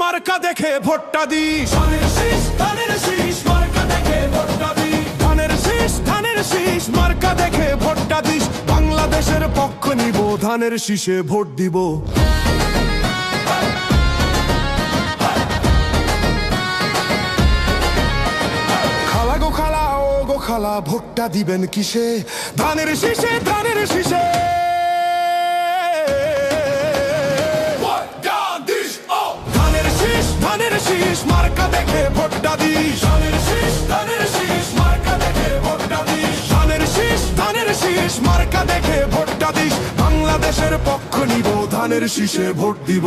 মার্কা দেখে ভোটটা দিস। ধানের শীষ ধানের শীষ মার্কা দেখে ভোটটা দিস। ধানের শীষ ধানের শীষ মার্কা দেখে ভোটটা দিস। বাংলাদেশের পক্ষ নিব, ধানের শীষে ভোট দিব। খালা গো খালা ও গো খালা, ভোটটা দিবেন কিসে? ধানের শীষে ধানের শীষে। ধানের শীষ মার্কা দেখে ভোটটা দিস। ধানের শীষ ধানের শীষ মার্কা দেখে ভোটটা দিস। ধানের শীষ ধানের শীষ মার্কা দেখে ভোটটা দিস। বাংলাদেশের পক্ষ নিব, ধানের শীষে ভোট দিব।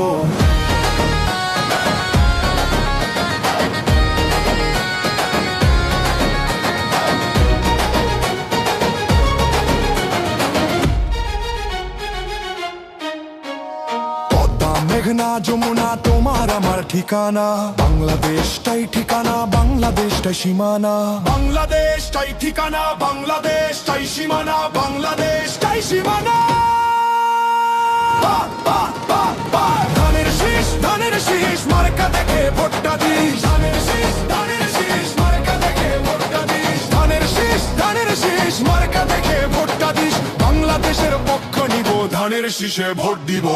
মেঘনা যমুনা তোমার আমার ঠিকানা, বাংলাদেশটাই ঠিকানা, বাংলাদেশটাই সীমানা। বাংলাদেশটাই ঠিকানা, বাংলাদেশটাই সীমানা, বাংলাদেশটাই সীমানা। ধানের শীষ ধানের শীষ মার্কা দেখে ভোটটা দিস। ধানের শীষ ধানের শীষ মার্কা দেখে ভোটটা দিস। ধানের শীষ ধানের শীষ মার্কা দেখে ভোটটা দিস। বাংলাদেশের পক্ষ নিব, ধানের শীষে ভোট দিব।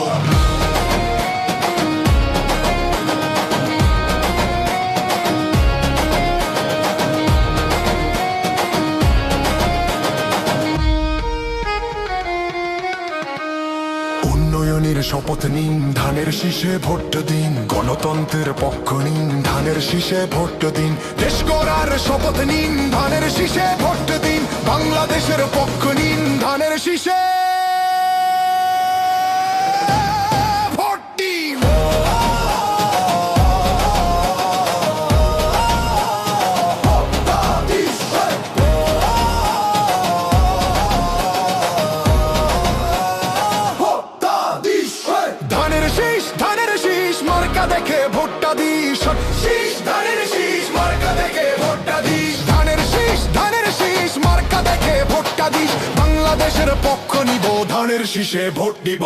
উন্নয়নের শপথ নিন, ধানের শীষে ভোট দিন। গণতন্ত্রের পক্ষ নিন, ধানের শীষে ভোট দিন। দেশ গড়ার শপথ নিন, ধানের শীষে ভোট দিন। বাংলাদেশের পক্ষ নিন, ধানের শীষে ভোট দিন। ধানের শীষ ধানের শীষ মার্কা দেখে ভোটটা দিস। শীষ ধানের শীষ মার্কা দেখে ভোটটা দিস। ধানের শীষ ধানের শীষ মার্কা দেখে ভোটটা দিস। বাংলাদেশের পক্ষ নিব, ধানের শীষে ভোট দিব।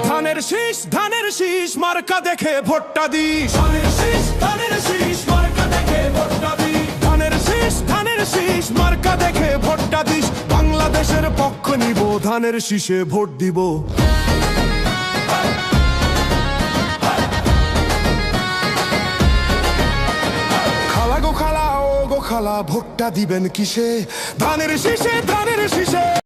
ধানের শীষ ধানের শীষ মার্কা দেখে ভোটটা দিস। ধানের শীষ ধানের শীষ মার্কা দেখে ভোটটা দিস। ধানের শীষ ধানের শীষ মার্কা দেখে ভোটটা দিস। বাংলাদেশের পক্ষ নিব, ধানের শীষে ভোট দিব। খালা গো খালা ও গো খালা, ভোটটা দিবেন কিসে? ধানের শীষে ধানের